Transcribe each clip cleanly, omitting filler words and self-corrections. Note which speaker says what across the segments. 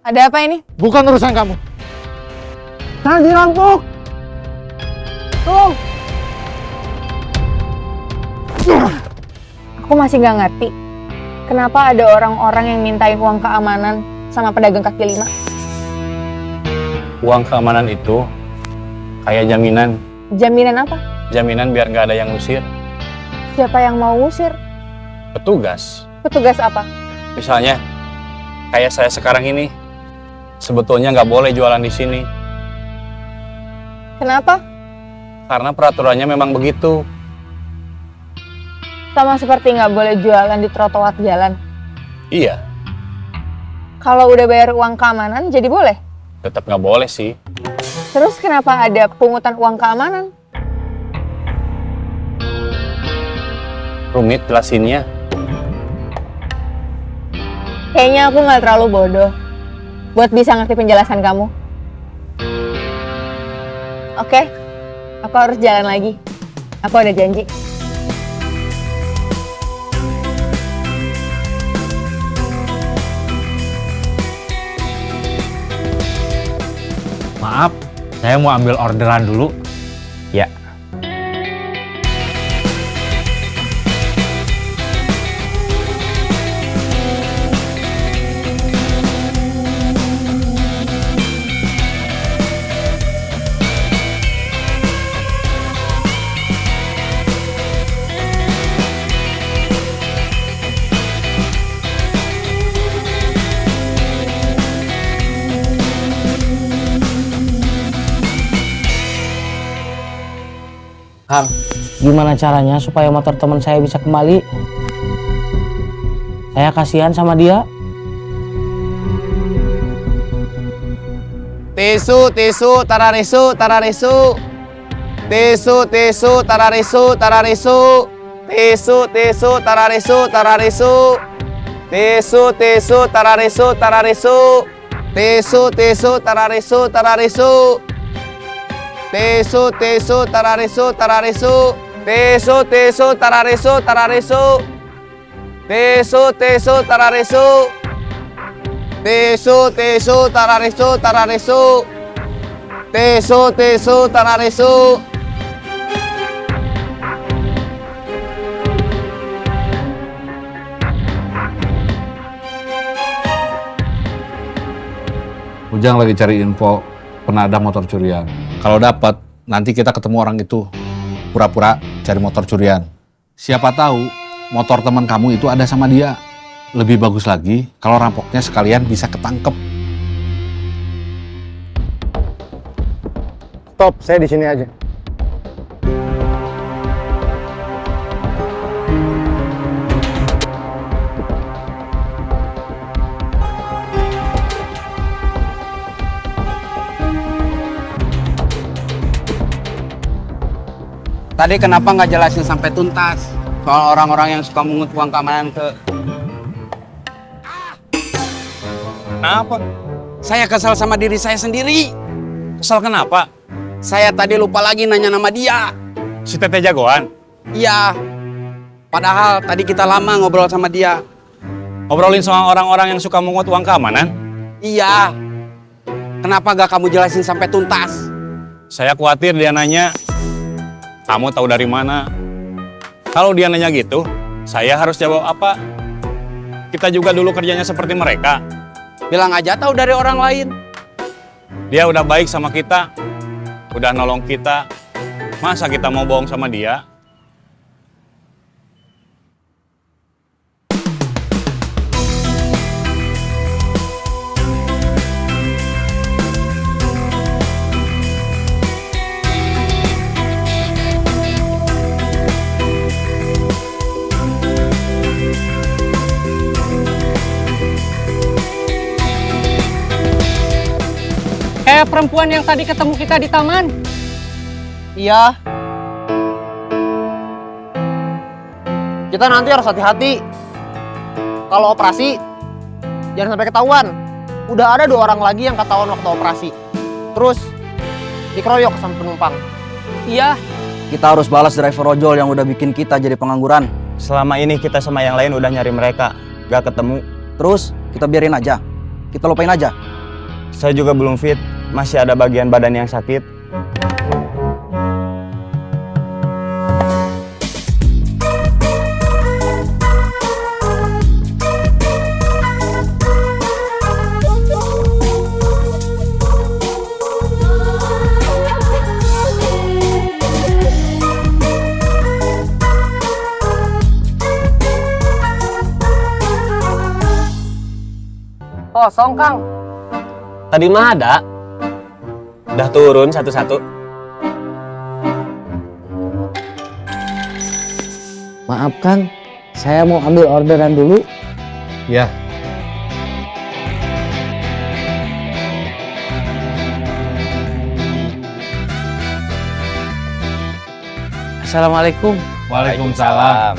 Speaker 1: Ada apa ini?
Speaker 2: Bukan urusan kamu. Saya dirampok. Tolong.
Speaker 1: Aku masih nggak ngerti. Kenapa ada orang-orang yang mintain uang keamanan sama pedagang kaki lima?
Speaker 3: Uang keamanan itu kayak jaminan.
Speaker 1: Jaminan apa?
Speaker 3: Jaminan biar nggak ada yang ngusir.
Speaker 1: Siapa yang mau ngusir?
Speaker 3: Petugas.
Speaker 1: Petugas apa?
Speaker 3: Misalnya, kayak saya sekarang ini, sebetulnya nggak boleh jualan di sini.
Speaker 1: Kenapa?
Speaker 3: Karena peraturannya memang begitu.
Speaker 1: Sama seperti nggak boleh jualan di trotoar jalan.
Speaker 3: Iya,
Speaker 1: Kalau udah bayar uang keamanan, jadi boleh?
Speaker 3: tetap nggak boleh sih.
Speaker 1: Terus kenapa ada pungutan uang keamanan?
Speaker 3: Rumit jelasinnya.
Speaker 1: Kayaknya aku nggak terlalu bodoh buat bisa ngerti penjelasan kamu. Oke, aku harus jalan lagi. Aku ada janji.
Speaker 2: Maaf, saya mau ambil orderan dulu. Ya.
Speaker 4: Kang, gimana caranya supaya motor teman saya bisa kembali? Saya kasihan sama dia.
Speaker 5: Tisu, tisu, tararisu, tararisu. Tisu, tisu, tararisu, tararisu. Tisu, tisu, tararisu, tararisu. Tisu, tisu, tararisu, tararisu. Tisu, tisu, tararisu, tararisu. Tisu, tisu, tararisu, tararisu. Tisu, tisu, tararisu, tararisu. Tisu, tisu, tararisu. Tisu, tisu, tararisu, tararisu. Tisu, tisu, tararisu.
Speaker 6: Ujang lagi cari info penadah motor curian. Kalau dapat, nanti kita ketemu orang itu. Pura-pura cari motor curian. Siapa tahu motor teman kamu itu ada sama dia. Lebih bagus lagi kalau rampoknya sekalian bisa ketangkep.
Speaker 2: Stop, saya di sini aja.
Speaker 5: Tadi kenapa nggak jelasin sampai tuntas soal orang-orang yang suka mengut uang keamanan ke...
Speaker 3: Kenapa?
Speaker 5: Saya kesal sama diri saya sendiri.
Speaker 3: Kesal kenapa?
Speaker 5: Saya tadi lupa lagi nanya nama dia.
Speaker 3: Si Teteh jagoan.
Speaker 5: Iya. Padahal tadi kita lama ngobrol sama dia.
Speaker 3: Ngobrolin soal orang-orang yang suka mengut uang keamanan?
Speaker 5: Iya. Kenapa gak kamu jelasin sampai tuntas?
Speaker 3: Saya khawatir dia nanya, kamu tahu dari mana? Kalau dia nanya gitu, saya harus jawab apa? Kita juga dulu kerjanya seperti mereka.
Speaker 5: Bilang aja tahu dari orang lain.
Speaker 3: Dia udah baik sama kita, udah nolong kita. Masa kita mau bohong sama dia?
Speaker 4: Kayak perempuan yang tadi ketemu kita di taman.
Speaker 7: Iya. Kita nanti harus hati-hati. Kalau operasi, jangan sampai ketahuan. Udah ada 2 orang lagi yang ketahuan waktu operasi. Terus dikeroyok sama penumpang.
Speaker 4: Iya.
Speaker 8: Kita harus balas driver ojol yang udah bikin kita jadi pengangguran.
Speaker 9: Selama ini kita sama yang lain udah nyari mereka, gak ketemu.
Speaker 8: Terus kita biarin aja. Kita lupain aja.
Speaker 9: Saya juga belum fit, masih ada bagian badan yang sakit.
Speaker 7: Kosong, Kang.
Speaker 9: Tadi mah ada. Udah turun satu-satu.
Speaker 4: Maaf Kang, saya mau ambil orderan dulu.
Speaker 6: Ya.
Speaker 4: Assalamualaikum.
Speaker 6: Waalaikumsalam.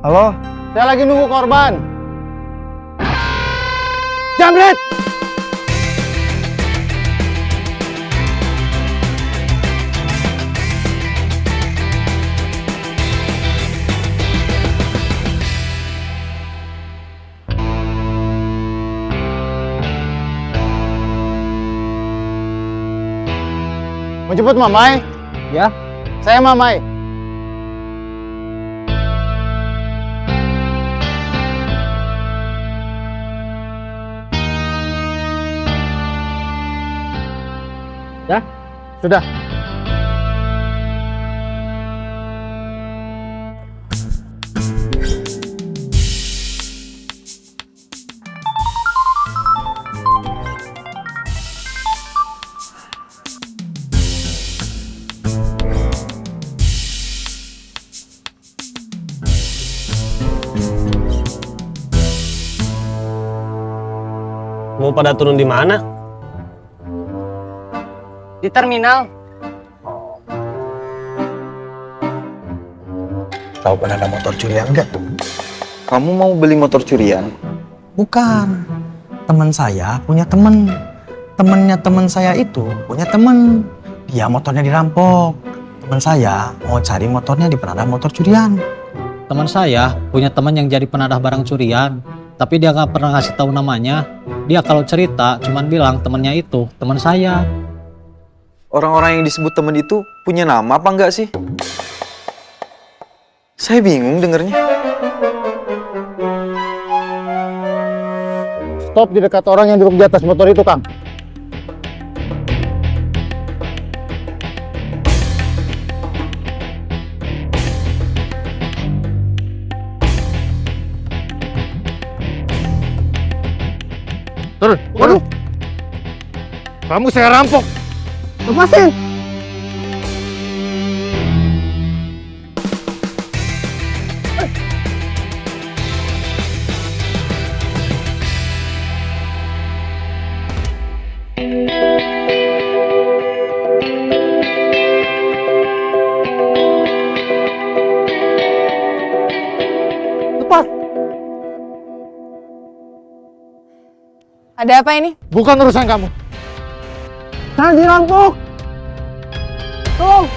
Speaker 7: Halo? Saya lagi nunggu korban. Jamret! Mau jemput Mamai?
Speaker 4: Ya.
Speaker 7: Saya Mamai.
Speaker 4: Ya?
Speaker 7: Sudah.
Speaker 9: Mau pada turun di mana?
Speaker 7: Di terminal.
Speaker 10: Tahu penanda motor curian nggak? Kamu mau beli motor curian? Bukan. Teman saya punya teman. Temennya teman saya itu punya teman. Dia motornya dirampok. Teman saya mau cari motornya di penanda motor curian.
Speaker 11: Teman saya punya teman yang jadi penadah barang curian, tapi dia nggak pernah ngasih tahu namanya. Dia kalau cerita cuman bilang temannya itu teman saya.
Speaker 10: Orang-orang yang disebut teman itu punya nama apa enggak sih? Saya bingung dengernya.
Speaker 7: Stop di dekat orang yang duduk di atas motor itu, Kang. Turun. Waduh. Kamu saya rampok. Lepasin. Lepas.
Speaker 1: Ada apa ini?
Speaker 7: Bukan urusan kamu. Saya dirampok. Tolong.